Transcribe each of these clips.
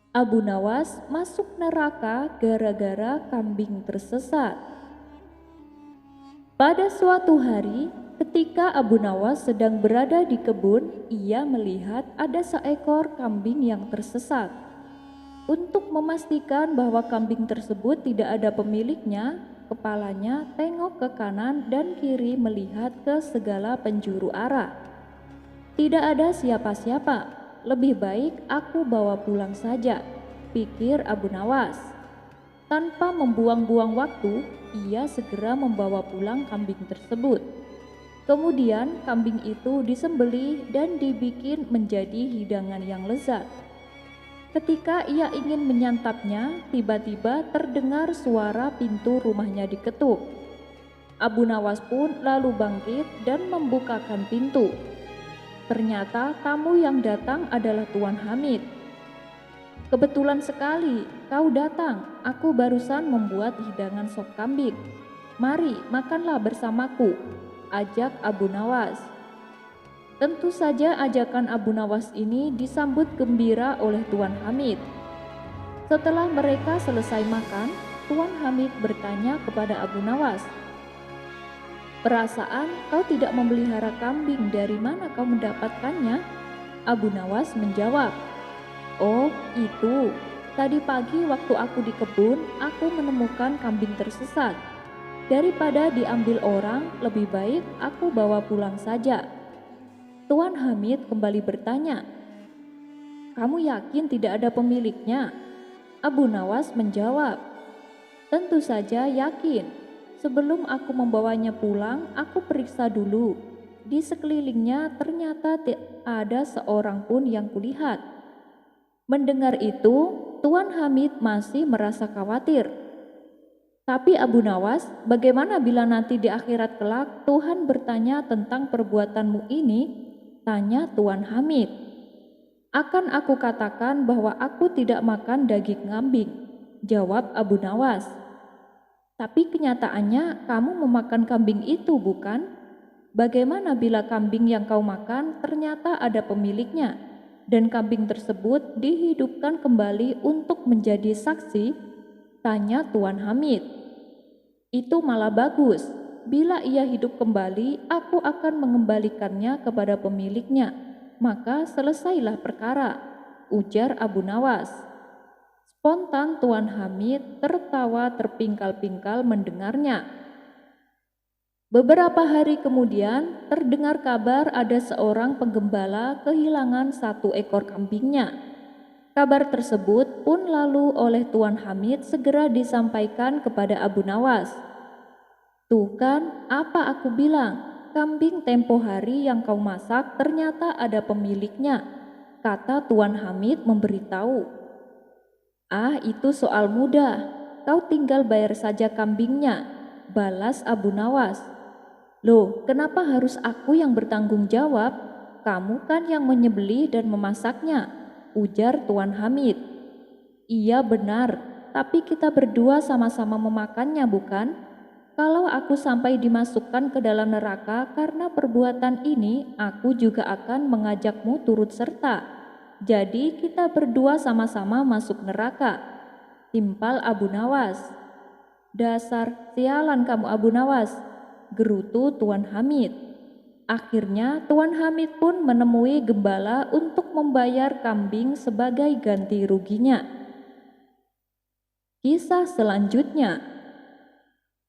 Abu Nawas masuk neraka gara-gara kambing tersesat. Pada suatu hari, ketika Abu Nawas sedang berada di kebun, ia melihat ada seekor kambing yang tersesat. Untuk memastikan bahwa kambing tersebut tidak ada pemiliknya, kepalanya tengok ke kanan dan kiri melihat ke segala penjuru arah. Tidak ada siapa-siapa, lebih baik aku bawa pulang saja, pikir Abu Nawas. Tanpa membuang-buang waktu, ia segera membawa pulang kambing tersebut. Kemudian kambing itu disembelih dan dibikin menjadi hidangan yang lezat. Ketika ia ingin menyantapnya, tiba-tiba terdengar suara pintu rumahnya diketuk. Abu Nawas pun lalu bangkit dan membukakan pintu. Ternyata tamu yang datang adalah Tuan Hamid. "Kebetulan sekali kau datang, aku barusan membuat hidangan sop kambing. Mari makanlah bersamaku," ajak Abu Nawas. Tentu saja ajakan Abu Nawas ini disambut gembira oleh Tuan Hamid. Setelah mereka selesai makan, Tuan Hamid bertanya kepada Abu Nawas, "Perasaan kau tidak memelihara kambing, dari mana kau mendapatkannya?" Abu Nawas menjawab, "Oh, itu. Tadi pagi waktu aku di kebun, aku menemukan kambing tersesat. Daripada diambil orang, lebih baik aku bawa pulang saja." Tuan Hamid kembali bertanya, "Kamu yakin tidak ada pemiliknya?" Abu Nawas menjawab, "Tentu saja yakin. Sebelum aku membawanya pulang, aku periksa dulu. Di sekelilingnya ternyata tidak ada seorang pun yang kulihat." Mendengar itu, Tuan Hamid masih merasa khawatir. "Tapi Abu Nawas, bagaimana bila nanti di akhirat kelak Tuhan bertanya tentang perbuatanmu ini?" tanya Tuan Hamid. "Akan aku katakan bahwa aku tidak makan daging kambing," jawab Abu Nawas. "Tapi kenyataannya kamu memakan kambing itu, bukan? Bagaimana bila kambing yang kau makan ternyata ada pemiliknya dan kambing tersebut dihidupkan kembali untuk menjadi saksi?" tanya Tuan Hamid. "Itu malah bagus. Bila ia hidup kembali, aku akan mengembalikannya kepada pemiliknya. Maka selesailah perkara," ujar Abu Nawas. Spontan Tuan Hamid tertawa terpingkal-pingkal mendengarnya. Beberapa hari kemudian, terdengar kabar ada seorang penggembala kehilangan satu ekor kambingnya. Kabar tersebut pun lalu oleh Tuan Hamid segera disampaikan kepada Abu Nawas. "Tuh kan, apa aku bilang, kambing tempo hari yang kau masak ternyata ada pemiliknya," kata Tuan Hamid memberitahu. "Ah, itu soal mudah, kau tinggal bayar saja kambingnya," balas Abu Nawas. "Loh, kenapa harus aku yang bertanggung jawab? Kamu kan yang menyembelih dan memasaknya," ujar Tuan Hamid. "Iya benar, tapi kita berdua sama-sama memakannya, bukan? Kalau aku sampai dimasukkan ke dalam neraka karena perbuatan ini, aku juga akan mengajakmu turut serta. Jadi kita berdua sama-sama masuk neraka," timpal Abu Nawas. "Dasar sialan kamu Abu Nawas," gerutu Tuan Hamid. Akhirnya Tuan Hamid pun menemui gembala untuk membayar kambing sebagai ganti ruginya. Kisah selanjutnya.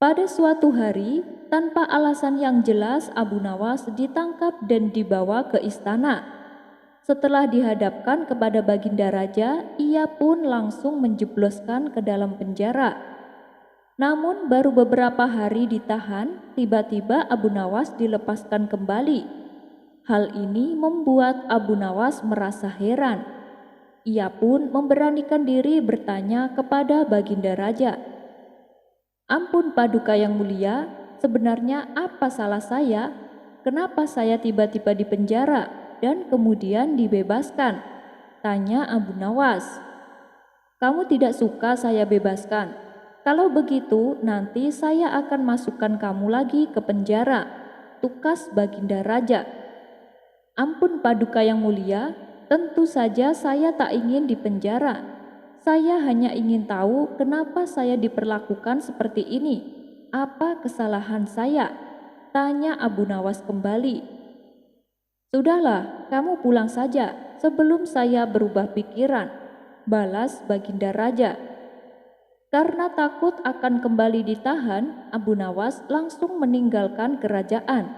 Pada suatu hari, tanpa alasan yang jelas, Abu Nawas ditangkap dan dibawa ke istana. Setelah dihadapkan kepada Baginda Raja, ia pun langsung menjebloskan ke dalam penjara. Namun baru beberapa hari ditahan, tiba-tiba Abu Nawas dilepaskan kembali. Hal ini membuat Abu Nawas merasa heran. Ia pun memberanikan diri bertanya kepada Baginda Raja, "Ampun Paduka yang mulia, sebenarnya apa salah saya? Kenapa saya tiba-tiba dipenjara dan kemudian dibebaskan?" tanya Abu Nawas. "Kamu tidak suka saya bebaskan? Kalau begitu nanti saya akan masukkan kamu lagi ke penjara," tukas Baginda Raja. "Ampun Paduka yang mulia, tentu saja saya tak ingin dipenjara. Saya hanya ingin tahu kenapa saya diperlakukan seperti ini. Apa kesalahan saya? Tanya Abu Nawas kembali. Sudahlah, kamu pulang saja sebelum saya berubah pikiran, balas Baginda Raja. Karena takut akan kembali ditahan, Abu Nawas langsung meninggalkan kerajaan.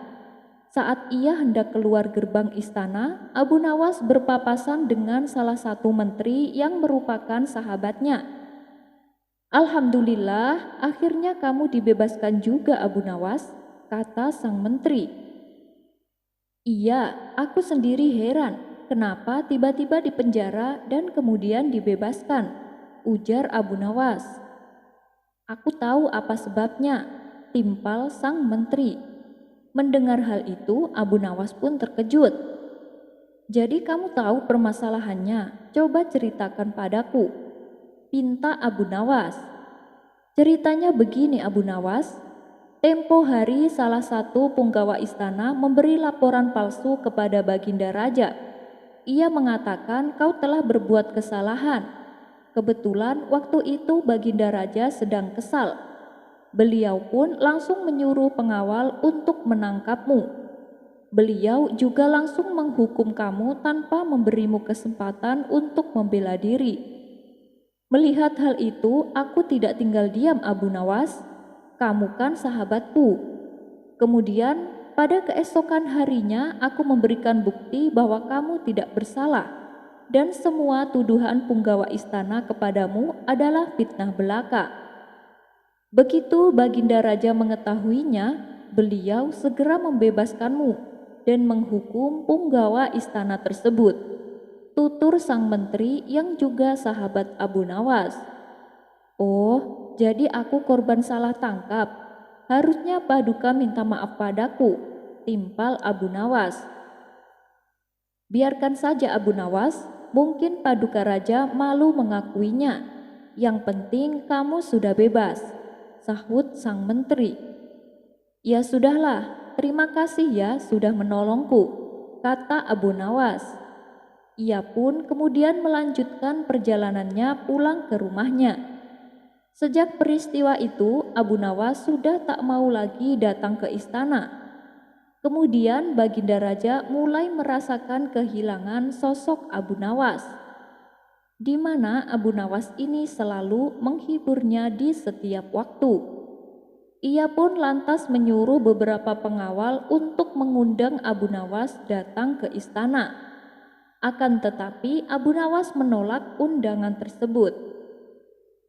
Saat ia hendak keluar gerbang istana, Abu Nawas berpapasan dengan salah satu menteri yang merupakan sahabatnya. Alhamdulillah, akhirnya kamu dibebaskan juga Abu Nawas, kata sang menteri. Iya, aku sendiri heran, kenapa tiba-tiba dipenjara dan kemudian dibebaskan, ujar Abu Nawas. Aku tahu apa sebabnya, timpal sang menteri. Mendengar hal itu, Abu Nawas pun terkejut. Jadi kamu tahu permasalahannya, coba ceritakan padaku, pinta Abu Nawas. Ceritanya begini Abu Nawas, tempo hari salah satu punggawa istana memberi laporan palsu kepada Baginda Raja. Ia mengatakan kau telah berbuat kesalahan. Kebetulan waktu itu Baginda Raja sedang kesal. Beliau pun langsung menyuruh pengawal untuk menangkapmu. Beliau juga langsung menghukum kamu tanpa memberimu kesempatan untuk membela diri. Melihat hal itu, aku tidak tinggal diam Abu Nawas. Kamu kan sahabatku. Kemudian pada keesokan harinya aku memberikan bukti bahwa kamu tidak bersalah dan semua tuduhan punggawa istana kepadamu adalah fitnah belaka. Begitu Baginda Raja mengetahuinya, beliau segera membebaskanmu dan menghukum punggawa istana tersebut, tutur sang menteri yang juga sahabat Abu Nawas. Oh, jadi aku korban salah tangkap. Harusnya Paduka minta maaf padaku, timpal Abu Nawas. Biarkan saja Abu Nawas, mungkin Paduka Raja malu mengakuinya. Yang penting kamu sudah bebas, sahut sang menteri. Ya sudahlah, terima kasih ya sudah menolongku, kata Abu Nawas. Ia pun kemudian melanjutkan perjalanannya pulang ke rumahnya. Sejak peristiwa itu, Abu Nawas sudah tak mau lagi datang ke istana. Kemudian Baginda Raja mulai merasakan kehilangan sosok Abu Nawas, di mana Abu Nawas ini selalu menghiburnya di setiap waktu. Ia pun lantas menyuruh beberapa pengawal untuk mengundang Abu Nawas datang ke istana. Akan tetapi Abu Nawas menolak undangan tersebut.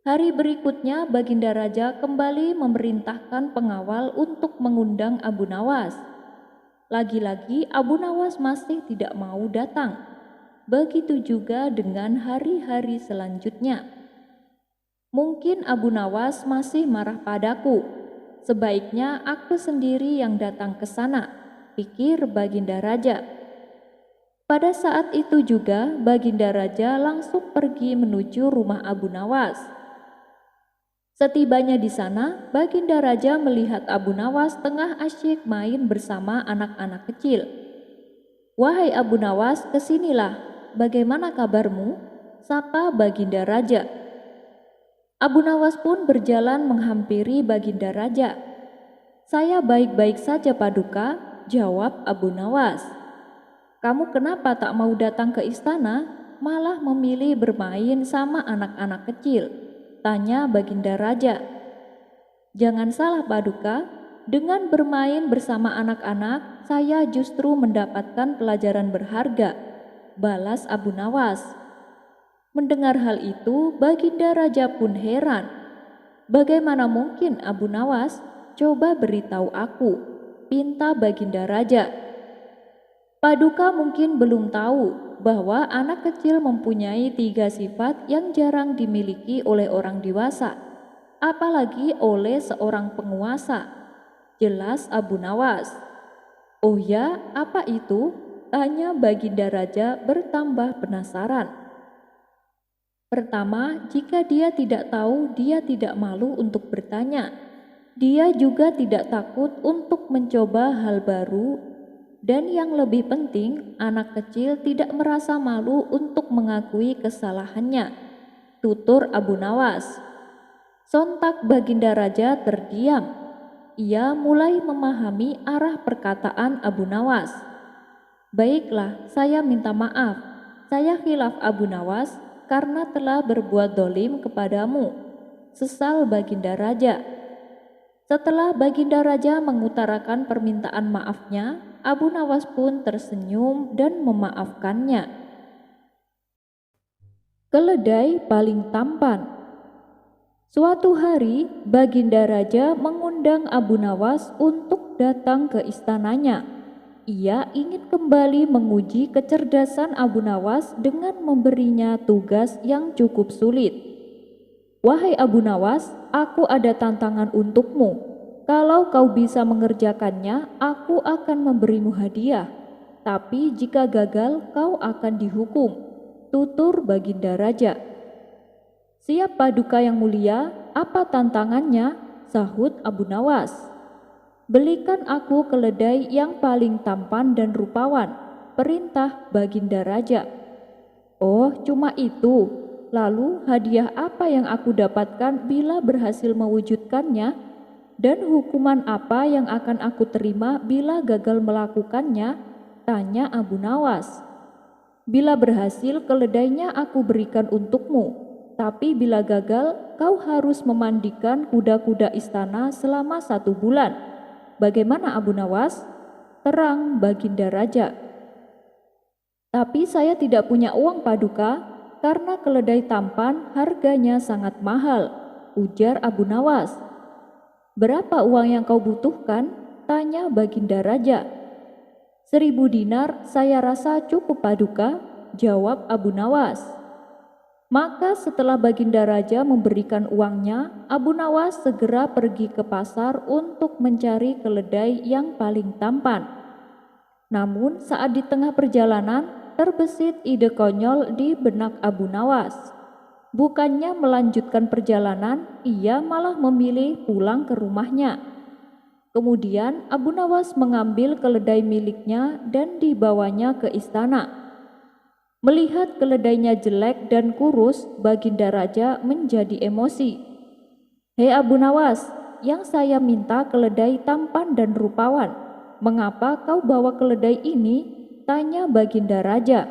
Hari berikutnya Baginda Raja kembali memerintahkan pengawal untuk mengundang Abu Nawas. Lagi-lagi Abu Nawas masih tidak mau datang. Begitu juga dengan hari-hari selanjutnya. Mungkin Abu Nawas masih marah padaku. Sebaiknya aku sendiri yang datang ke sana, pikir Baginda Raja. Pada saat itu juga Baginda Raja langsung pergi menuju rumah Abu Nawas. Setibanya di sana, Baginda Raja melihat Abu Nawas tengah asyik main bersama anak-anak kecil. Wahai Abu Nawas, kesinilah, bagaimana kabarmu? Sapa Baginda Raja. Abu Nawas pun berjalan menghampiri Baginda Raja. Saya baik-baik saja Paduka, jawab Abu Nawas. Kamu kenapa tak mau datang ke istana, malah memilih bermain sama anak-anak kecil? Tanya Baginda Raja. Jangan salah Paduka, dengan bermain bersama anak-anak, saya justru mendapatkan pelajaran berharga, balas Abu Nawas. Mendengar hal itu, Baginda Raja pun heran. Bagaimana mungkin Abu Nawas? Coba beritahu aku, pinta Baginda Raja. Paduka mungkin belum tahu bahwa anak kecil mempunyai 3 sifat yang jarang dimiliki oleh orang dewasa, apalagi oleh seorang penguasa, jelas Abu Nawas. Oh ya, apa itu? Tanya Baginda Raja bertambah penasaran. Pertama, jika dia tidak tahu, dia tidak malu untuk bertanya. Dia juga tidak takut untuk mencoba hal baru. Dan yang lebih penting, anak kecil tidak merasa malu untuk mengakui kesalahannya. tutur Abu Nawas. Sontak Baginda Raja terdiam. Ia mulai memahami arah perkataan Abu Nawas. Baiklah, saya minta maaf. Saya khilaf Abu Nawas karena telah berbuat dolim kepadamu. Sesal Baginda Raja. Setelah Baginda Raja mengutarakan permintaan maafnya, Abu Nawas pun tersenyum dan memaafkannya. Keledai paling tampan. Suatu hari, Baginda Raja mengundang Abu Nawas untuk datang ke istananya. Ia ingin kembali menguji kecerdasan Abu Nawas dengan memberinya tugas yang cukup sulit. Wahai Abu Nawas, aku ada tantangan untukmu. Kalau kau bisa mengerjakannya, aku akan memberimu hadiah. Tapi jika gagal, kau akan dihukum, tutur Baginda Raja. Siap Paduka yang mulia, apa tantangannya? Sahut Abu Nawas. Belikan aku keledai yang paling tampan dan rupawan, perintah Baginda Raja. Oh, cuma itu. Lalu hadiah apa yang aku dapatkan bila berhasil mewujudkannya? Dan hukuman apa yang akan aku terima bila gagal melakukannya? Tanya Abu Nawas. Bila berhasil, keledainya aku berikan untukmu. Tapi bila gagal, kau harus memandikan kuda-kuda istana selama 1 bulan. Bagaimana Abu Nawas? Terang Baginda Raja. Tapi saya tidak punya uang Paduka, karena keledai tampan harganya sangat mahal, ujar Abu Nawas. Berapa uang yang kau butuhkan? Tanya Baginda Raja. 1000 dinar saya rasa cukup Paduka, jawab Abu Nawas. Maka setelah Baginda Raja memberikan uangnya, Abu Nawas segera pergi ke pasar untuk mencari keledai yang paling tampan. Namun saat di tengah perjalanan, terbesit ide konyol di benak Abu Nawas. Bukannya melanjutkan perjalanan, ia malah memilih pulang ke rumahnya. Kemudian Abu Nawas mengambil keledai miliknya dan dibawanya ke istana. Melihat keledainya jelek dan kurus, Baginda Raja menjadi emosi. Hei Abu Nawas, yang saya minta keledai tampan dan rupawan. Mengapa kau bawa keledai ini? Tanya Baginda Raja.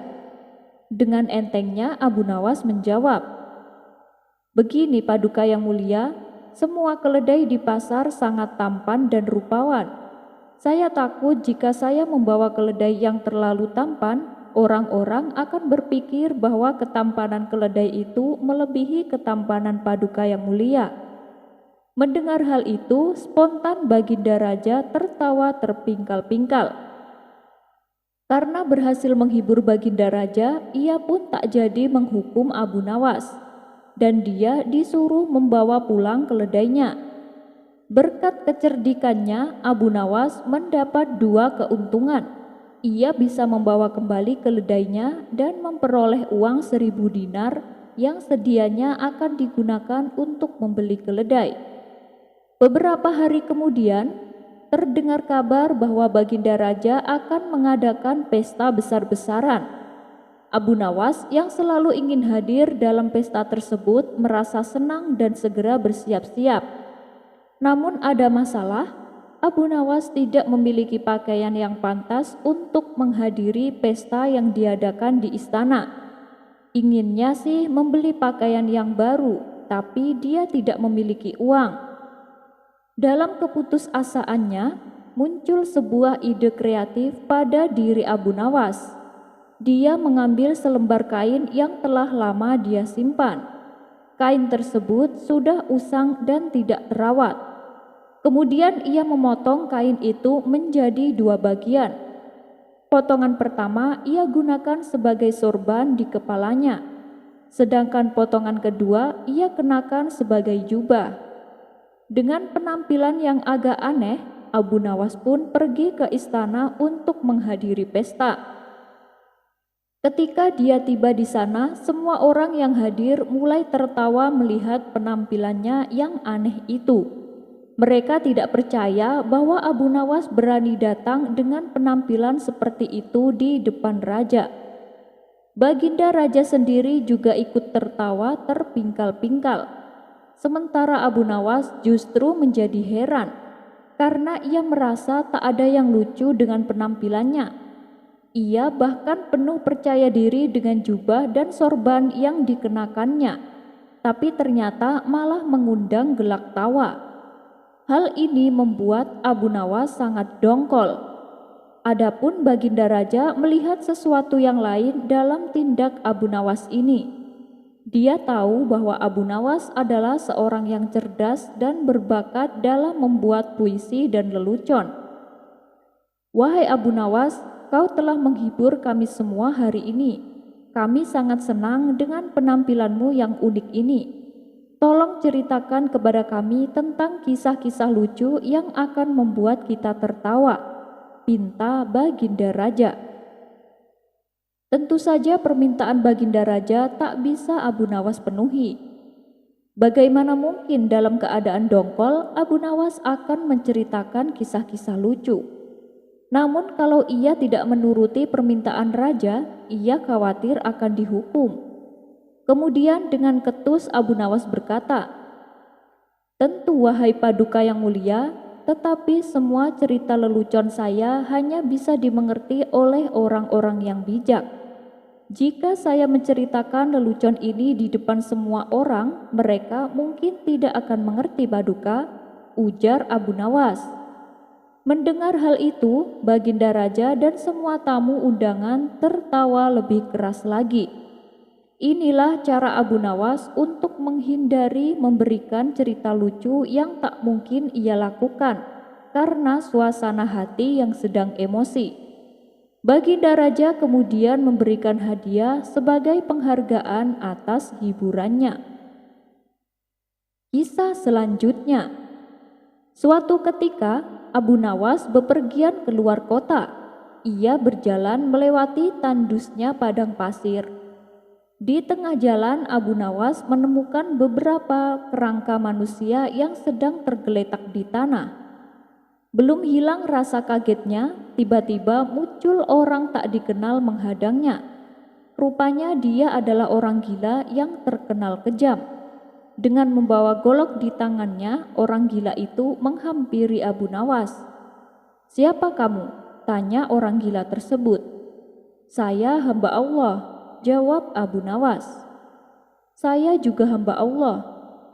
Dengan entengnya Abu Nawas menjawab. Begini Paduka yang mulia, semua keledai di pasar sangat tampan dan rupawan. Saya takut jika saya membawa keledai yang terlalu tampan, orang-orang akan berpikir bahwa ketampanan keledai itu melebihi ketampanan Paduka yang mulia. Mendengar hal itu, spontan Baginda Raja tertawa terpingkal-pingkal. Karena berhasil menghibur Baginda Raja, ia pun tak jadi menghukum Abu Nawas, dan dia disuruh membawa pulang keledainya. Berkat kecerdikannya, Abu Nawas mendapat 2 keuntungan. Ia bisa membawa kembali keledainya dan memperoleh uang 1000 dinar yang sedianya akan digunakan untuk membeli keledai. Beberapa hari kemudian, terdengar kabar bahwa Baginda Raja akan mengadakan pesta besar-besaran. Abu Nawas yang selalu ingin hadir dalam pesta tersebut merasa senang dan segera bersiap-siap. Namun ada masalah. Abu Nawas tidak memiliki pakaian yang pantas untuk menghadiri pesta yang diadakan di istana. Inginnya sih membeli pakaian yang baru, tapi dia tidak memiliki uang. Dalam keputusasaannya, muncul sebuah ide kreatif pada diri Abu Nawas. Dia mengambil selembar kain yang telah lama dia simpan. Kain tersebut sudah usang dan tidak terawat. Kemudian ia memotong kain itu menjadi 2 bagian. Potongan pertama ia gunakan sebagai sorban di kepalanya, sedangkan potongan kedua ia kenakan sebagai jubah. Dengan penampilan yang agak aneh, Abu Nawas pun pergi ke istana untuk menghadiri pesta. Ketika dia tiba di sana, semua orang yang hadir mulai tertawa melihat penampilannya yang aneh itu. Mereka tidak percaya bahwa Abu Nawas berani datang dengan penampilan seperti itu di depan raja. Baginda Raja sendiri juga ikut tertawa terpingkal-pingkal. Sementara Abu Nawas justru menjadi heran karena ia merasa tak ada yang lucu dengan penampilannya. Ia bahkan penuh percaya diri dengan jubah dan sorban yang dikenakannya, tapi ternyata malah mengundang gelak tawa. Hal ini membuat Abu Nawas sangat dongkol. Adapun Baginda Raja melihat sesuatu yang lain dalam tindak Abu Nawas ini. Dia tahu bahwa Abu Nawas adalah seorang yang cerdas dan berbakat dalam membuat puisi dan lelucon. "Wahai Abu Nawas, kau telah menghibur kami semua hari ini. Kami sangat senang dengan penampilanmu yang unik ini. Tolong ceritakan kepada kami tentang kisah-kisah lucu yang akan membuat kita tertawa," pinta Baginda Raja. Tentu saja permintaan Baginda Raja tak bisa Abu Nawas penuhi. Bagaimana mungkin dalam keadaan dongkol Abu Nawas akan menceritakan kisah-kisah lucu? Namun kalau ia tidak menuruti permintaan Raja, ia khawatir akan dihukum. Kemudian dengan ketus Abu Nawas berkata, "Tentu wahai Paduka yang mulia, tetapi semua cerita lelucon saya hanya bisa dimengerti oleh orang-orang yang bijak. Jika saya menceritakan lelucon ini di depan semua orang, mereka mungkin tidak akan mengerti Paduka," ujar Abu Nawas. Mendengar hal itu, Baginda Raja dan semua tamu undangan tertawa lebih keras lagi. Inilah cara Abu Nawas untuk menghindari memberikan cerita lucu yang tak mungkin ia lakukan karena suasana hati yang sedang emosi. Baginda Raja kemudian memberikan hadiah sebagai penghargaan atas hiburannya. Kisah selanjutnya. Suatu ketika Abu Nawas bepergian keluar kota. Ia berjalan melewati tandusnya padang pasir. Di tengah jalan Abu Nawas menemukan beberapa kerangka manusia yang sedang tergeletak di tanah. Belum hilang rasa kagetnya, tiba-tiba muncul orang tak dikenal menghadangnya. Rupanya dia adalah orang gila yang terkenal kejam. Dengan membawa golok di tangannya, orang gila itu menghampiri Abu Nawas. "Siapa kamu?" tanya orang gila tersebut. "Saya hamba Allah," jawab Abu Nawas. "Saya juga hamba Allah.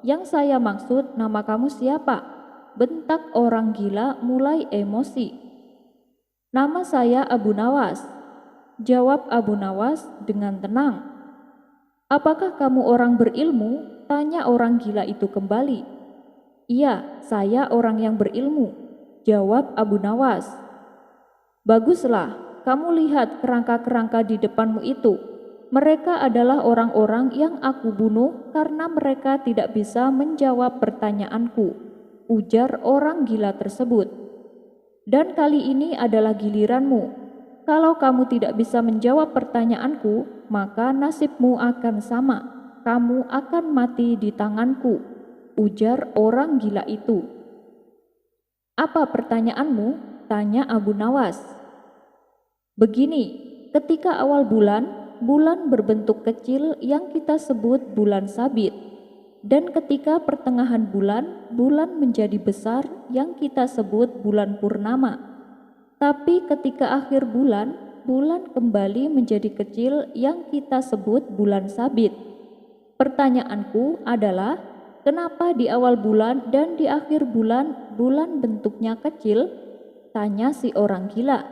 Yang saya maksud, nama kamu siapa?" bentak orang gila mulai emosi. "Nama saya Abu Nawas," jawab Abu Nawas dengan tenang. "Apakah kamu orang berilmu?" tanya orang gila itu kembali. "Iya, saya orang yang berilmu," jawab Abu Nawas. "Baguslah, kamu lihat kerangka-kerangka di depanmu itu. Mereka adalah orang-orang yang aku bunuh karena mereka tidak bisa menjawab pertanyaanku," ujar orang gila tersebut. "Dan kali ini adalah giliranmu. Kalau kamu tidak bisa menjawab pertanyaanku, maka nasibmu akan sama. Kamu akan mati di tanganku," ujar orang gila itu. "Apa pertanyaanmu?" tanya Abu Nawas. "Begini, ketika awal bulan, bulan berbentuk kecil yang kita sebut bulan sabit. Dan ketika pertengahan bulan, bulan menjadi besar yang kita sebut bulan purnama. Tapi ketika akhir bulan, bulan kembali menjadi kecil yang kita sebut bulan sabit. Pertanyaanku adalah, kenapa di awal bulan dan di akhir bulan, bulan bentuknya kecil?" tanya si orang gila.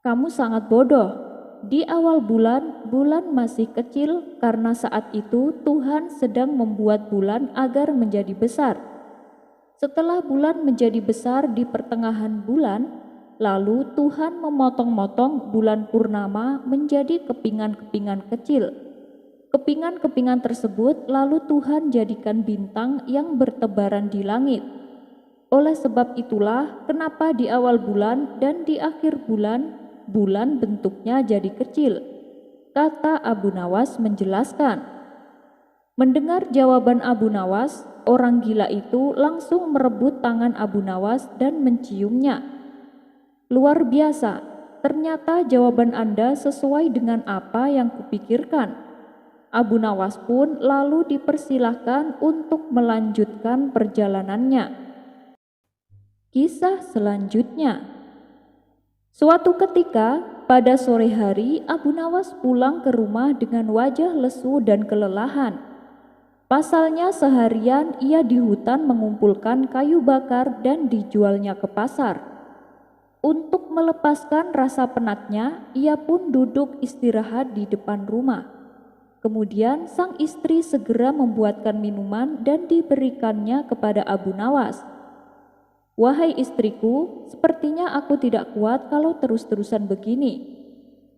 "Kamu sangat bodoh. Di awal bulan, bulan masih kecil karena saat itu Tuhan sedang membuat bulan agar menjadi besar. Setelah bulan menjadi besar di pertengahan bulan, lalu Tuhan memotong-motong bulan purnama menjadi kepingan-kepingan kecil. Kepingan-kepingan tersebut lalu Tuhan jadikan bintang yang bertebaran di langit. Oleh sebab itulah kenapa di awal bulan dan di akhir bulan, bulan bentuknya jadi kecil," kata Abu Nawas menjelaskan. Mendengar jawaban Abu Nawas, orang gila itu langsung merebut tangan Abu Nawas dan menciumnya. "Luar biasa, ternyata jawaban Anda sesuai dengan apa yang kupikirkan." Abu Nawas pun lalu dipersilahkan untuk melanjutkan perjalanannya. Kisah selanjutnya. Suatu ketika, pada sore hari, Abu Nawas pulang ke rumah dengan wajah lesu dan kelelahan. Pasalnya seharian ia di hutan mengumpulkan kayu bakar dan dijualnya ke pasar. Untuk melepaskan rasa penatnya, ia pun duduk istirahat di depan rumah. Kemudian sang istri segera membuatkan minuman dan diberikannya kepada Abu Nawas. "Wahai istriku, sepertinya aku tidak kuat kalau terus-terusan begini.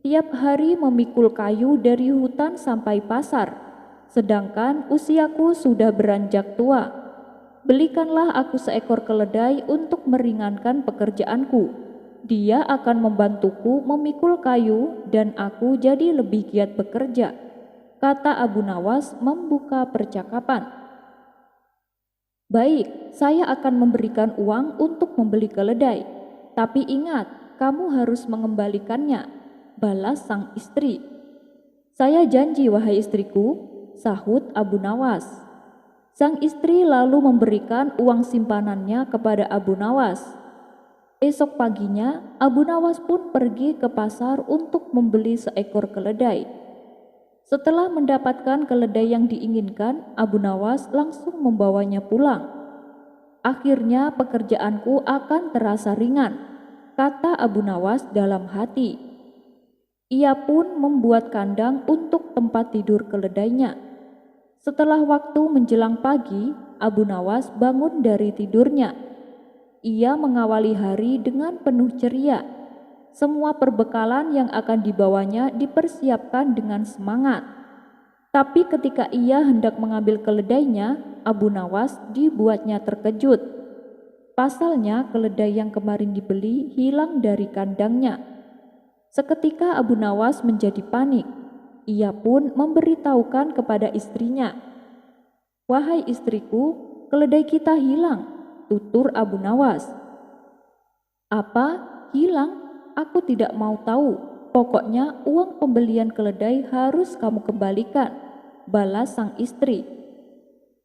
Tiap hari memikul kayu dari hutan sampai pasar, sedangkan usiaku sudah beranjak tua. Belikanlah aku seekor keledai untuk meringankan pekerjaanku. Dia akan membantuku memikul kayu dan aku jadi lebih giat bekerja," kata Abu Nawas membuka percakapan. "Baik, saya akan memberikan uang untuk membeli keledai. Tapi ingat, kamu harus mengembalikannya," balas sang istri. "Saya janji, wahai istriku," sahut Abu Nawas. Sang istri lalu memberikan uang simpanannya kepada Abu Nawas. Esok paginya, Abu Nawas pun pergi ke pasar untuk membeli seekor keledai. Setelah mendapatkan keledai yang diinginkan, Abu Nawas langsung membawanya pulang. "Akhirnya pekerjaanku akan terasa ringan," kata Abu Nawas dalam hati. Ia pun membuat kandang untuk tempat tidur keledainya. Setelah waktu menjelang pagi, Abu Nawas bangun dari tidurnya. Ia mengawali hari dengan penuh ceria. Semua perbekalan yang akan dibawanya dipersiapkan dengan semangat. Tapi ketika ia hendak mengambil keledainya, Abu Nawas dibuatnya terkejut. Pasalnya keledai yang kemarin dibeli hilang dari kandangnya. Seketika Abu Nawas menjadi panik. Ia pun memberitahukan kepada istrinya. "Wahai istriku, keledai kita hilang," tutur Abu Nawas. "Apa? Hilang? Aku tidak mau tahu. Pokoknya uang pembelian keledai harus kamu kembalikan," balas sang istri.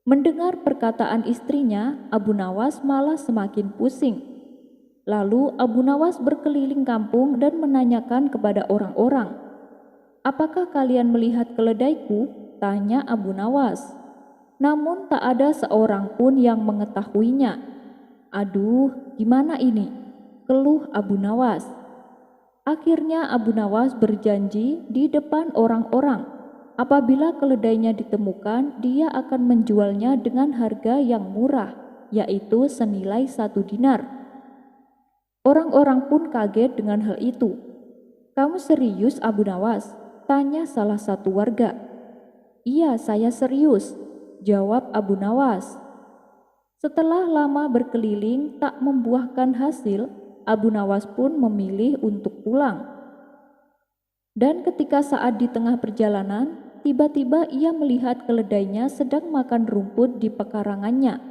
Mendengar perkataan istrinya, Abu Nawas malah semakin pusing. Lalu Abu Nawas berkeliling kampung dan menanyakan kepada orang-orang. "Apakah kalian melihat keledaiku?" tanya Abu Nawas. Namun tak ada seorang pun yang mengetahuinya. "Aduh, gimana ini?" keluh Abu Nawas. Akhirnya Abu Nawas berjanji di depan orang-orang, apabila keledainya ditemukan, dia akan menjualnya dengan harga yang murah, yaitu senilai 1 dinar. Orang-orang pun kaget dengan hal itu. "Kamu serius, Abu Nawas?" tanya salah satu warga. "Iya, saya serius," jawab Abu Nawas. Setelah lama berkeliling tak membuahkan hasil, Abu Nawas pun memilih untuk pulang. Dan ketika saat di tengah perjalanan, tiba-tiba ia melihat keledainya sedang makan rumput di pekarangannya.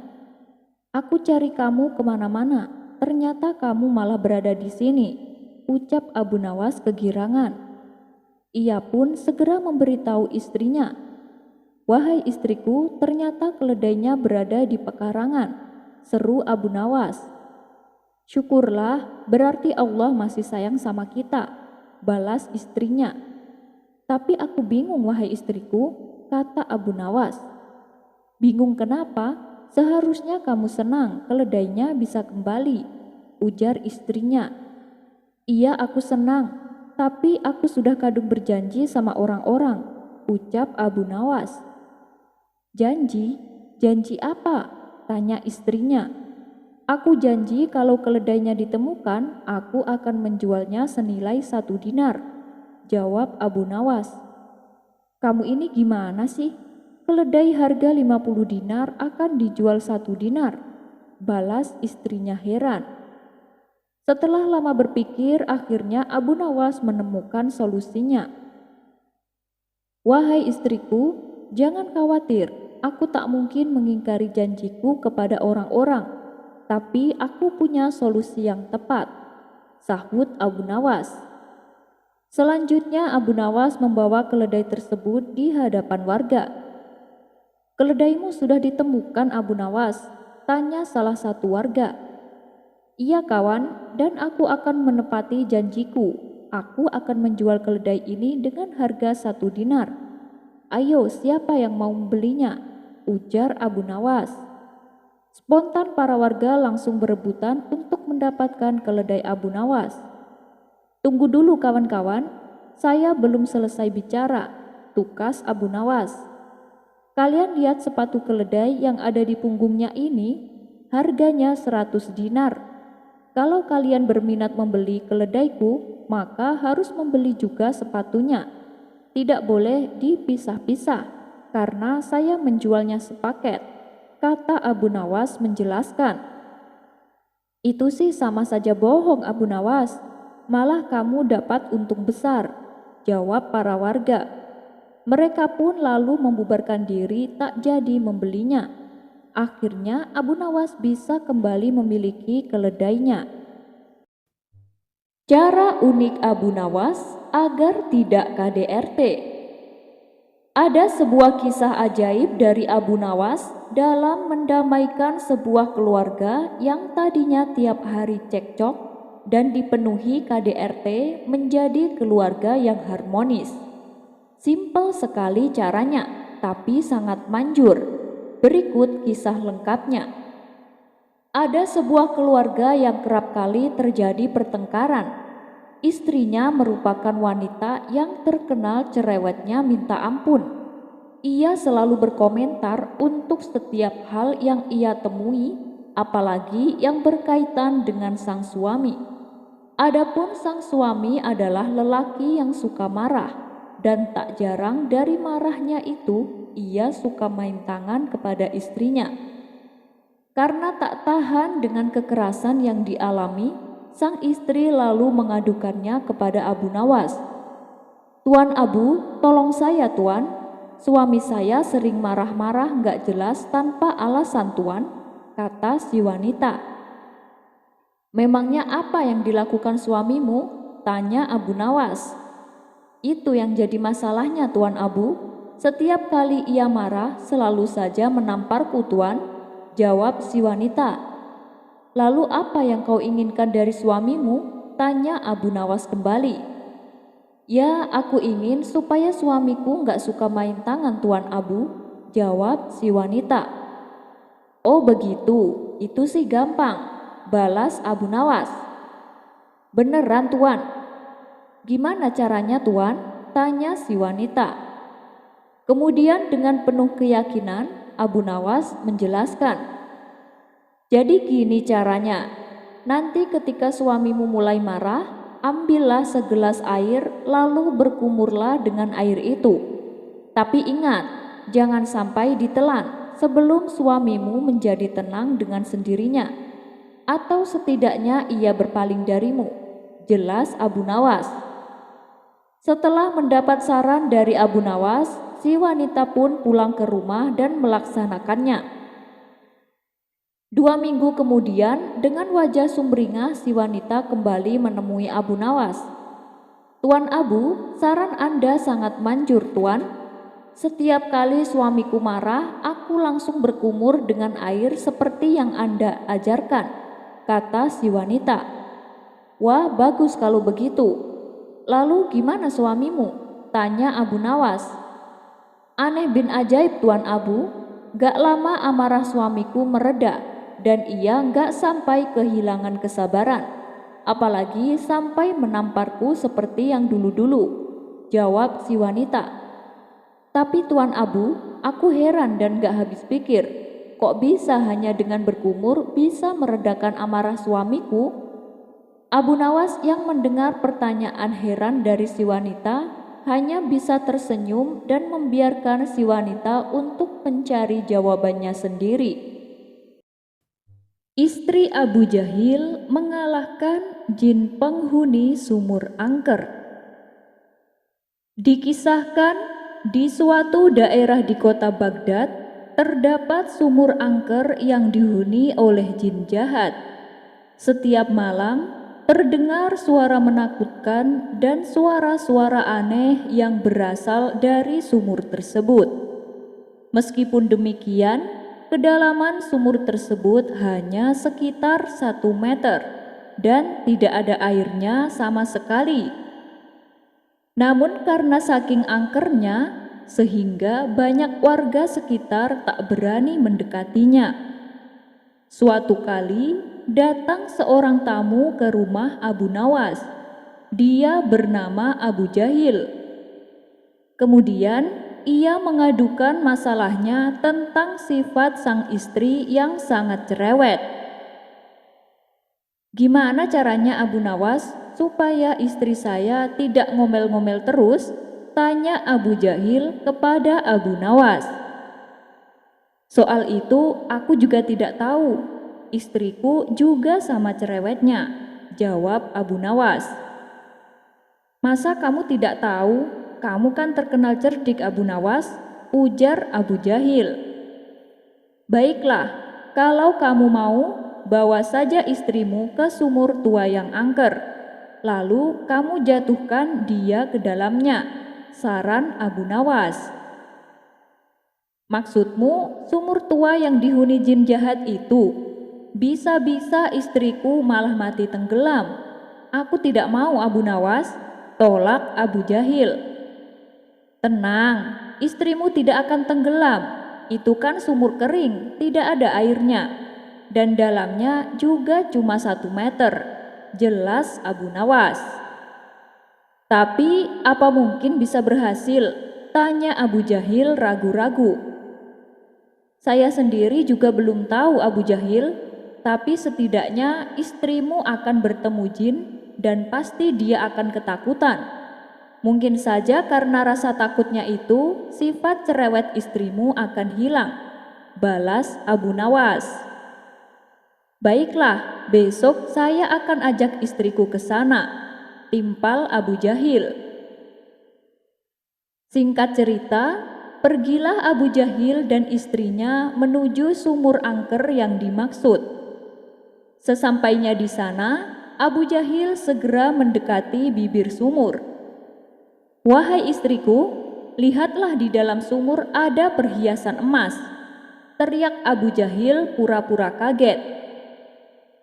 "Aku cari kamu kemana-mana, ternyata kamu malah berada di sini," ucap Abu Nawas kegirangan. Ia pun segera memberitahu istrinya. "Wahai istriku, ternyata keledainya berada di pekarangan," seru Abu Nawas. "Syukurlah, berarti Allah masih sayang sama kita," balas istrinya. "Tapi aku bingung, wahai istriku," kata Abu Nawas. "Bingung kenapa? Seharusnya kamu senang keledainya bisa kembali," ujar istrinya. "Iya, aku senang, tapi aku sudah kadung berjanji sama orang-orang," ucap Abu Nawas. "Janji? Janji apa?" tanya istrinya. "Aku janji kalau keledainya ditemukan, aku akan menjualnya senilai 1 dinar," jawab Abu Nawas. "Kamu ini gimana sih? Keledai harga 50 dinar akan dijual 1 dinar," balas istrinya heran. Setelah lama berpikir, akhirnya Abu Nawas menemukan solusinya. "Wahai istriku, jangan khawatir, aku tak mungkin mengingkari janjiku kepada orang-orang. Tapi aku punya solusi yang tepat," sahut Abu Nawas. Selanjutnya Abu Nawas membawa keledai tersebut di hadapan warga. "Keledaimu sudah ditemukan, Abu Nawas?" tanya salah satu warga. "Iya kawan, dan aku akan menepati janjiku. Aku akan menjual keledai ini dengan harga 1 dinar. Ayo, siapa yang mau membelinya?" ujar Abu Nawas. Spontan para warga langsung berebutan untuk mendapatkan keledai Abu Nawas. "Tunggu dulu kawan-kawan, saya belum selesai bicara," tukas Abu Nawas. "Kalian lihat sepatu keledai yang ada di punggungnya ini, harganya 100 dinar. Kalau kalian berminat membeli keledaiku, maka harus membeli juga sepatunya. Tidak boleh dipisah-pisah, karena saya menjualnya sepaket," kata Abu Nawas menjelaskan. "Itu sih sama saja bohong, Abu Nawas. Malah kamu dapat untung besar," jawab para warga. Mereka pun lalu membubarkan diri tak jadi membelinya. Akhirnya Abu Nawas bisa kembali memiliki keledainya. Cara unik Abu Nawas agar tidak KDRT. Ada sebuah kisah ajaib dari Abu Nawas dalam mendamaikan sebuah keluarga yang tadinya tiap hari cekcok dan dipenuhi KDRT menjadi keluarga yang harmonis. Simpel sekali caranya, tapi sangat manjur. Berikut kisah lengkapnya. Ada sebuah keluarga yang kerap kali terjadi pertengkaran. Istrinya merupakan wanita yang terkenal cerewetnya minta ampun. Ia selalu berkomentar untuk setiap hal yang ia temui, apalagi yang berkaitan dengan sang suami. Adapun sang suami adalah lelaki yang suka marah, dan tak jarang dari marahnya itu ia suka main tangan kepada istrinya. Karena tak tahan dengan kekerasan yang dialami, sang istri lalu mengadukannya kepada Abu Nawas. "Tuan Abu, tolong saya tuan. Suami saya sering marah-marah gak jelas tanpa alasan tuan," kata si wanita. "Memangnya apa yang dilakukan suamimu?" tanya Abu Nawas. "Itu yang jadi masalahnya tuan Abu. Setiap kali ia marah selalu saja menamparku tuan," jawab si wanita. "Lalu apa yang kau inginkan dari suamimu?" tanya Abu Nawas kembali. "Ya, aku ingin supaya suamiku gak suka main tangan tuan Abu," jawab si wanita. "Oh begitu, itu sih gampang," balas Abu Nawas. "Beneran tuan?" "Gimana caranya tuan?" tanya si wanita. Kemudian dengan penuh keyakinan Abu Nawas menjelaskan, "Jadi gini caranya, nanti ketika suamimu mulai marah, ambillah segelas air lalu berkumurlah dengan air itu. Tapi ingat, jangan sampai ditelan sebelum suamimu menjadi tenang dengan sendirinya, atau setidaknya ia berpaling darimu," jelas Abu Nawas. Setelah mendapat saran dari Abu Nawas, si wanita pun pulang ke rumah dan melaksanakannya. 2 minggu kemudian, dengan wajah sumringah si wanita kembali menemui Abu Nawas. "Tuan Abu, saran Anda sangat manjur tuan. Setiap kali suamiku marah, aku langsung berkumur dengan air seperti yang Anda ajarkan," kata si wanita. "Wah, bagus kalau begitu. Lalu gimana suamimu?" tanya Abu Nawas. "Aneh bin ajaib tuan Abu, gak lama amarah suamiku mereda dan ia gak sampai kehilangan kesabaran, apalagi sampai menamparku seperti yang dulu-dulu," jawab si wanita. "Tapi tuan Abu, aku heran dan gak habis pikir, kok bisa hanya dengan berkumur bisa meredakan amarah suamiku?" Abu Nawas yang mendengar pertanyaan heran dari si wanita hanya bisa tersenyum dan membiarkan si wanita untuk mencari jawabannya sendiri. Istri Abu Jahil mengalahkan jin penghuni sumur angker. Dikisahkan di suatu daerah di kota Baghdad terdapat sumur angker yang dihuni oleh jin jahat. Setiap malam terdengar suara menakutkan dan suara-suara aneh yang berasal dari sumur tersebut. Meskipun demikian, kedalaman sumur tersebut hanya sekitar 1 meter dan tidak ada airnya sama sekali. Namun karena saking angkernya, sehingga banyak warga sekitar tak berani mendekatinya. Suatu kali datang seorang tamu ke rumah Abu Nawas. Dia bernama Abu Jahil. Kemudian ia mengadukan masalahnya tentang sifat sang istri yang sangat cerewet. "Gimana caranya Abu Nawas supaya istri saya tidak ngomel-ngomel terus?" tanya Abu Jahil kepada Abu Nawas. "Soal itu aku juga tidak tahu. Istriku juga sama cerewetnya," jawab Abu Nawas. "Masa kamu tidak tahu? Kamu kan terkenal cerdik Abu Nawas," ujar Abu Jahil. "Baiklah, kalau kamu mau, bawa saja istrimu ke sumur tua yang angker, lalu kamu jatuhkan dia ke dalamnya," saran Abu Nawas. "Maksudmu sumur tua yang dihuni jin jahat itu? Bisa-bisa istriku malah mati tenggelam. Aku tidak mau Abu Nawas," tolak Abu Jahil. "Tenang, istrimu tidak akan tenggelam. Itu kan sumur kering, tidak ada airnya. Dan dalamnya juga cuma 1 meter, jelas Abu Nawas. "Tapi apa mungkin bisa berhasil?" tanya Abu Jahil ragu-ragu. "Saya sendiri juga belum tahu Abu Jahil, tapi setidaknya istrimu akan bertemu jin dan pasti dia akan ketakutan. Mungkin saja karena rasa takutnya itu, sifat cerewet istrimu akan hilang," balas Abu Nawas. "Baiklah, besok saya akan ajak istriku ke sana," timpal Abu Jahil. Singkat cerita, pergilah Abu Jahil dan istrinya menuju sumur angker yang dimaksud. Sesampainya di sana, Abu Jahil segera mendekati bibir sumur. "Wahai istriku, lihatlah di dalam sumur ada perhiasan emas," teriak Abu Jahil pura-pura kaget.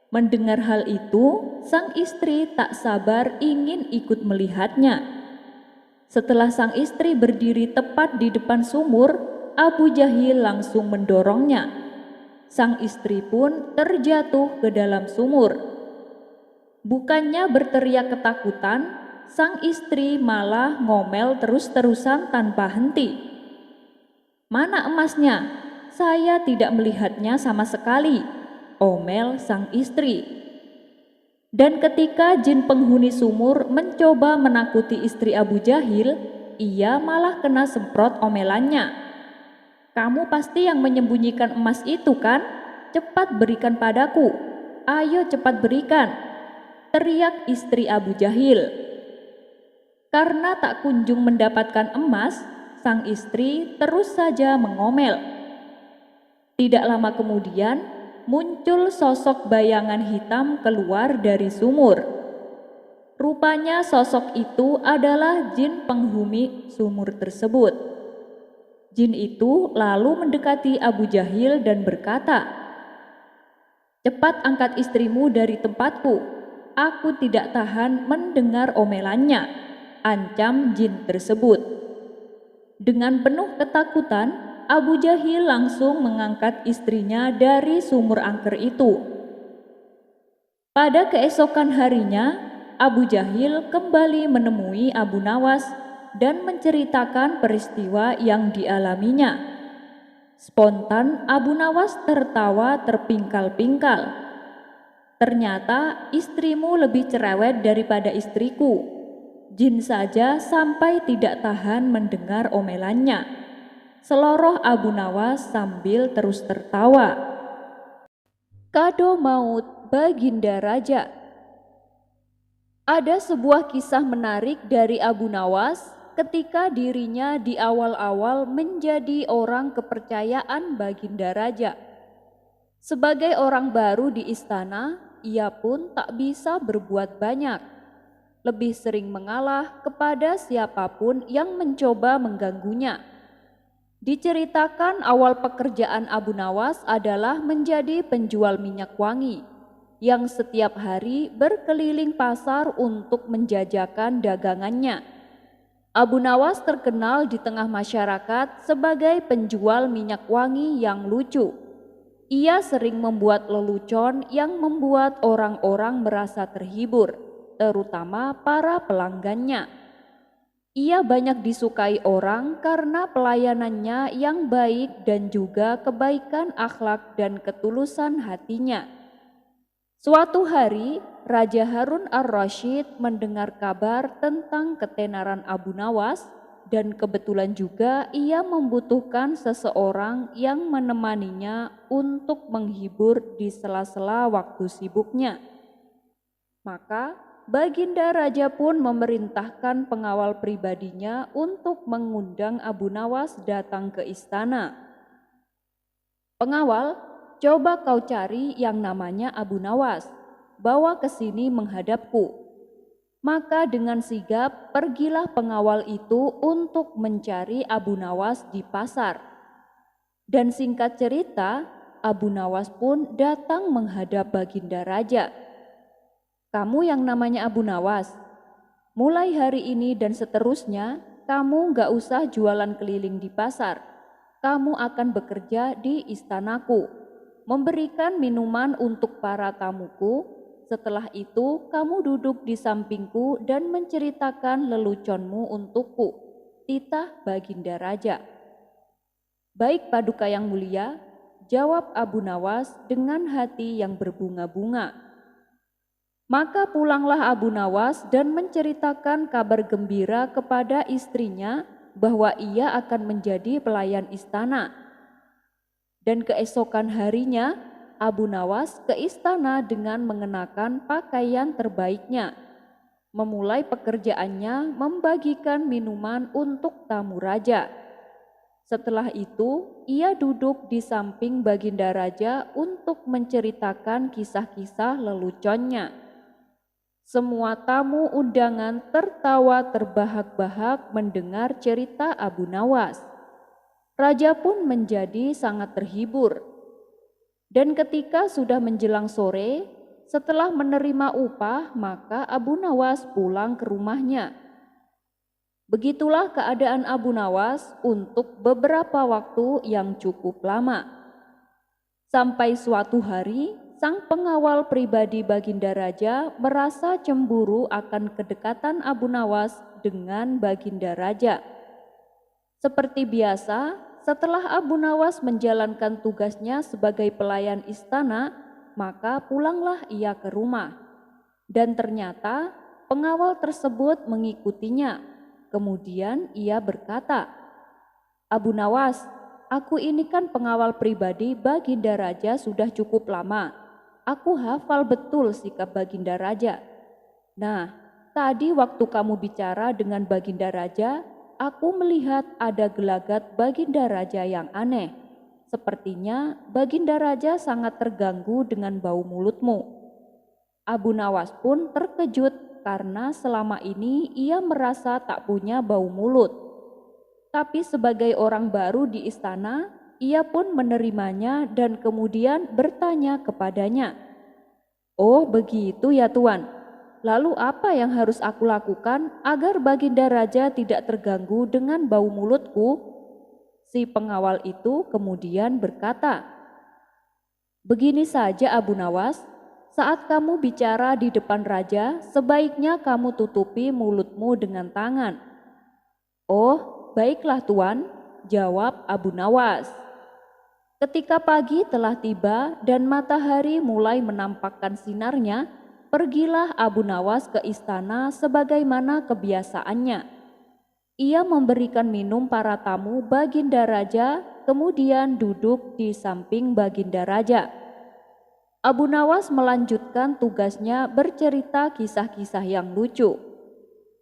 Mendengar hal itu, sang istri tak sabar ingin ikut melihatnya. Setelah sang istri berdiri tepat di depan sumur, Abu Jahil langsung mendorongnya. Sang istri pun terjatuh ke dalam sumur. Bukannya berteriak ketakutan, sang istri malah ngomel terus-terusan tanpa henti. "Mana emasnya? Saya tidak melihatnya sama sekali," omel sang istri. Dan ketika jin penghuni sumur mencoba menakuti istri Abu Jahil, ia malah kena semprot omelannya. "Kamu pasti yang menyembunyikan emas itu kan? Cepat berikan padaku. Ayo cepat berikan," teriak istri Abu Jahil. Karena tak kunjung mendapatkan emas, sang istri terus saja mengomel. Tidak lama kemudian, muncul sosok bayangan hitam keluar dari sumur. Rupanya sosok itu adalah jin penghuni sumur tersebut. Jin itu lalu mendekati Abu Jahil dan berkata, "Cepat angkat istrimu dari tempatku. Aku tidak tahan mendengar omelannya," ancam jin tersebut. Dengan penuh ketakutan, Abu Jahil langsung mengangkat istrinya dari sumur angker itu. Pada keesokan harinya, Abu Jahil kembali menemui Abu Nawas dan menceritakan peristiwa yang dialaminya. Spontan Abu Nawas tertawa terpingkal-pingkal. "Ternyata istrimu lebih cerewet daripada istriku. Jin saja sampai tidak tahan mendengar omelannya," seloroh Abu Nawas sambil terus tertawa. Kado maut Baginda Raja. Ada sebuah kisah menarik dari Abu Nawas ketika dirinya di awal-awal menjadi orang kepercayaan Baginda Raja. Sebagai orang baru di istana, ia pun tak bisa berbuat banyak. Lebih sering mengalah kepada siapapun yang mencoba mengganggunya. Diceritakan awal pekerjaan Abu Nawas adalah menjadi penjual minyak wangi yang setiap hari berkeliling pasar untuk menjajakan dagangannya. Abu Nawas terkenal di tengah masyarakat sebagai penjual minyak wangi yang lucu. Ia sering membuat lelucon yang membuat orang-orang merasa terhibur, terutama para pelanggannya. Ia banyak disukai orang karena pelayanannya yang baik dan juga kebaikan akhlak dan ketulusan hatinya. Suatu hari, Raja Harun ar-Rasyid mendengar kabar tentang ketenaran Abu Nawas dan kebetulan juga ia membutuhkan seseorang yang menemaninya untuk menghibur di sela-sela waktu sibuknya. Maka Baginda Raja pun memerintahkan pengawal pribadinya untuk mengundang Abu Nawas datang ke istana. "Pengawal, coba kau cari yang namanya Abu Nawas, bawa ke sini menghadapku." Maka dengan sigap pergilah pengawal itu untuk mencari Abu Nawas di pasar. Dan singkat cerita, Abu Nawas pun datang menghadap Baginda Raja. "Kamu yang namanya Abu Nawas, mulai hari ini dan seterusnya kamu gak usah jualan keliling di pasar. Kamu akan bekerja di istanaku, memberikan minuman untuk para tamuku. Setelah itu kamu duduk di sampingku dan menceritakan leluconmu untukku," titah Baginda Raja. "Baik Paduka yang mulia," jawab Abu Nawas dengan hati yang berbunga-bunga. Maka pulanglah Abu Nawas dan menceritakan kabar gembira kepada istrinya bahwa ia akan menjadi pelayan istana. Dan keesokan harinya Abu Nawas ke istana dengan mengenakan pakaian terbaiknya, memulai pekerjaannya membagikan minuman untuk tamu raja. Setelah itu ia duduk di samping Baginda Raja untuk menceritakan kisah-kisah leluconnya. Semua tamu undangan tertawa terbahak-bahak mendengar cerita Abu Nawas. Raja pun menjadi sangat terhibur. Dan ketika sudah menjelang sore, setelah menerima upah, maka Abu Nawas pulang ke rumahnya. Begitulah keadaan Abu Nawas untuk beberapa waktu yang cukup lama. Sampai suatu hari, sang pengawal pribadi Baginda Raja merasa cemburu akan kedekatan Abu Nawas dengan Baginda Raja. Seperti biasa, setelah Abu Nawas menjalankan tugasnya sebagai pelayan istana, maka pulanglah ia ke rumah. Dan ternyata pengawal tersebut mengikutinya. Kemudian ia berkata, "Abu Nawas, aku ini kan pengawal pribadi Baginda Raja sudah cukup lama. Aku hafal betul sikap Baginda Raja. Nah, tadi waktu kamu bicara dengan Baginda Raja, aku melihat ada gelagat Baginda Raja yang aneh. Sepertinya Baginda Raja sangat terganggu dengan bau mulutmu." Abu Nawas pun terkejut karena selama ini ia merasa tak punya bau mulut. Tapi sebagai orang baru di istana, ia pun menerimanya dan kemudian bertanya kepadanya, "Oh begitu ya Tuan, lalu apa yang harus aku lakukan agar Baginda Raja tidak terganggu dengan bau mulutku?" Si pengawal itu kemudian berkata, "Begini saja Abu Nawas, saat kamu bicara di depan Raja, sebaiknya kamu tutupi mulutmu dengan tangan." "Oh baiklah Tuan," jawab Abu Nawas. Ketika pagi telah tiba dan matahari mulai menampakkan sinarnya, pergilah Abu Nawas ke istana sebagaimana kebiasaannya. Ia memberikan minum para tamu Baginda Raja, kemudian duduk di samping Baginda Raja. Abu Nawas melanjutkan tugasnya bercerita kisah-kisah yang lucu.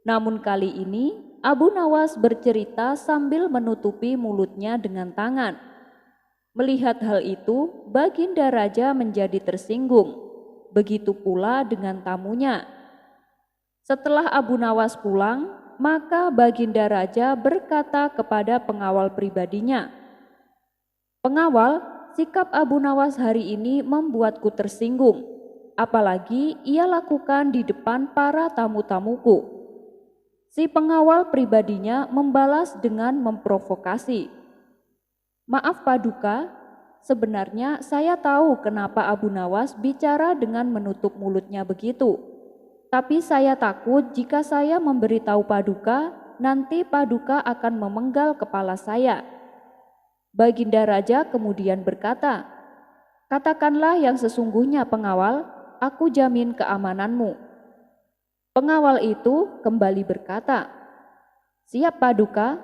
Namun kali ini Abu Nawas bercerita sambil menutupi mulutnya dengan tangan. Melihat hal itu, Baginda Raja menjadi tersinggung. begitu pula dengan tamunya. Setelah Abu Nawas pulang, maka Baginda Raja berkata kepada pengawal pribadinya, "Pengawal, sikap Abu Nawas hari ini membuatku tersinggung, apalagi ia lakukan di depan para tamu-tamuku." Si pengawal pribadinya membalas dengan memprovokasi, "Maaf Paduka, sebenarnya saya tahu kenapa Abu Nawas bicara dengan menutup mulutnya begitu. Tapi saya takut jika saya memberitahu Paduka, nanti Paduka akan memenggal kepala saya." Baginda Raja kemudian berkata, "Katakanlah yang sesungguhnya pengawal, aku jamin keamananmu." Pengawal itu kembali berkata, "Siap Paduka."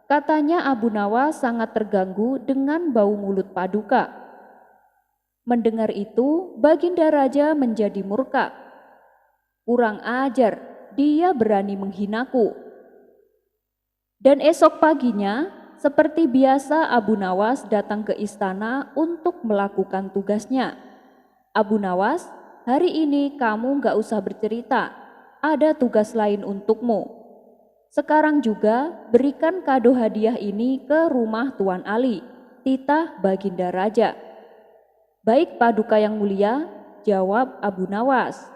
Katanya Abu Nawas sangat terganggu dengan bau mulut Paduka. Mendengar itu, Baginda Raja menjadi murka. "Kurang ajar, dia berani menghinaku." Dan esok paginya, seperti biasa Abu Nawas datang ke istana untuk melakukan tugasnya. "Abu Nawas, hari ini kamu gak usah bercerita, ada tugas lain untukmu. Sekarang juga berikan kado hadiah ini ke rumah Tuan Ali," titah Baginda Raja. "Baik Paduka yang mulia," jawab Abu Nawas.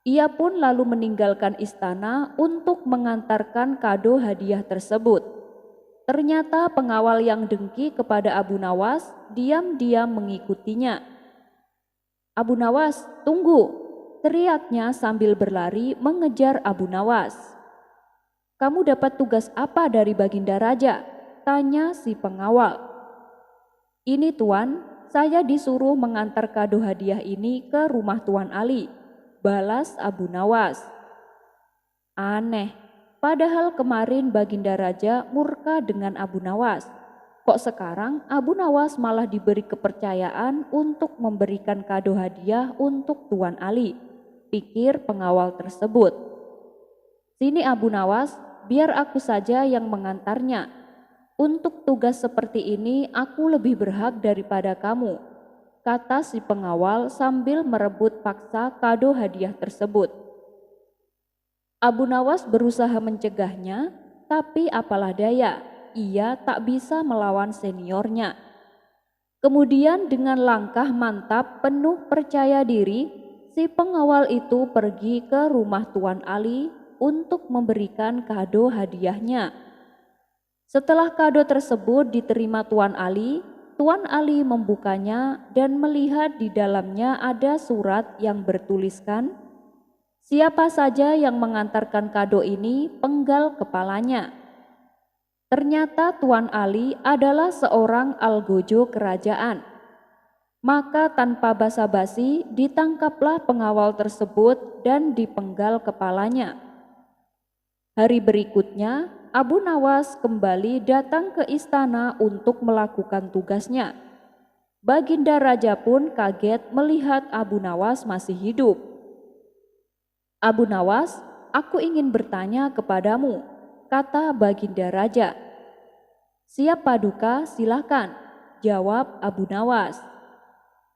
Ia pun lalu meninggalkan istana untuk mengantarkan kado hadiah tersebut. Ternyata pengawal yang dengki kepada Abu Nawas diam-diam mengikutinya. "Abu Nawas, tunggu!" teriaknya sambil berlari mengejar Abu Nawas. "Kamu dapat tugas apa dari Baginda Raja?" tanya si pengawal. "Ini Tuan, saya disuruh mengantar kado hadiah ini ke rumah Tuan Ali," balas Abu Nawas. Aneh, padahal kemarin Baginda Raja murka dengan Abu Nawas. Kok sekarang Abu Nawas malah diberi kepercayaan untuk memberikan kado hadiah untuk Tuan Ali, pikir pengawal tersebut. "Sini Abu Nawas, biar aku saja yang mengantarnya. Untuk tugas seperti ini aku lebih berhak daripada kamu," kata si pengawal sambil merebut paksa kado hadiah tersebut. Abu Nawas berusaha mencegahnya, tapi apalah daya, ia tak bisa melawan seniornya. Kemudian dengan langkah mantap penuh percaya diri, si pengawal itu pergi ke rumah Tuan Ali untuk memberikan kado hadiahnya. Setelah kado tersebut diterima Tuan Ali membukanya dan melihat di dalamnya ada surat yang bertuliskan, "Siapa saja yang mengantarkan kado ini penggal kepalanya." Ternyata Tuan Ali adalah seorang algojo kerajaan. Maka tanpa basa-basi ditangkaplah pengawal tersebut dan dipenggal kepalanya. Hari berikutnya, Abu Nawas kembali datang ke istana untuk melakukan tugasnya. Baginda Raja pun kaget melihat Abu Nawas masih hidup. "Abu Nawas, aku ingin bertanya kepadamu," kata Baginda Raja. "Siap Paduka, silakan," jawab Abu Nawas.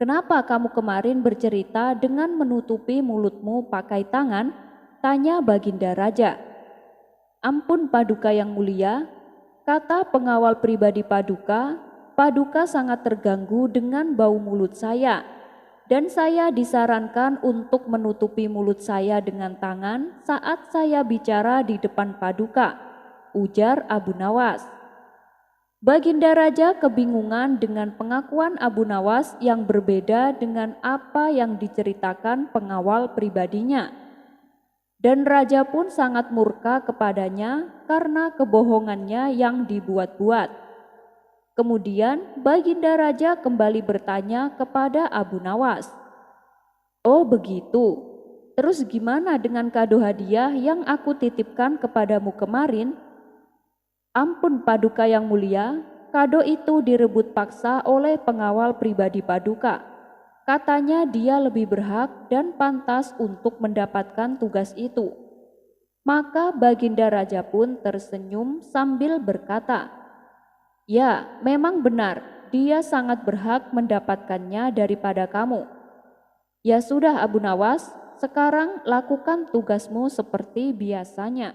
"Kenapa kamu kemarin bercerita dengan menutupi mulutmu pakai tangan?" tanya Baginda Raja. "Ampun Paduka yang mulia," kata pengawal pribadi Paduka, "Paduka sangat terganggu dengan bau mulut saya, dan saya disarankan untuk menutupi mulut saya dengan tangan saat saya bicara di depan Paduka," ujar Abu Nawas. Baginda Raja kebingungan dengan pengakuan Abu Nawas yang berbeda dengan apa yang diceritakan pengawal pribadinya. Dan Raja pun sangat murka kepadanya karena kebohongannya yang dibuat-buat. Kemudian Baginda Raja kembali bertanya kepada Abu Nawas, "Oh begitu, terus gimana dengan kado hadiah yang aku titipkan kepadamu kemarin?" "Ampun Paduka yang mulia, kado itu direbut paksa oleh pengawal pribadi Paduka. Katanya dia lebih berhak dan pantas untuk mendapatkan tugas itu." Maka Baginda Raja pun tersenyum sambil berkata, "Ya, memang benar, dia sangat berhak mendapatkannya daripada kamu." Ya sudah Abu Nawas, sekarang lakukan tugasmu seperti biasanya.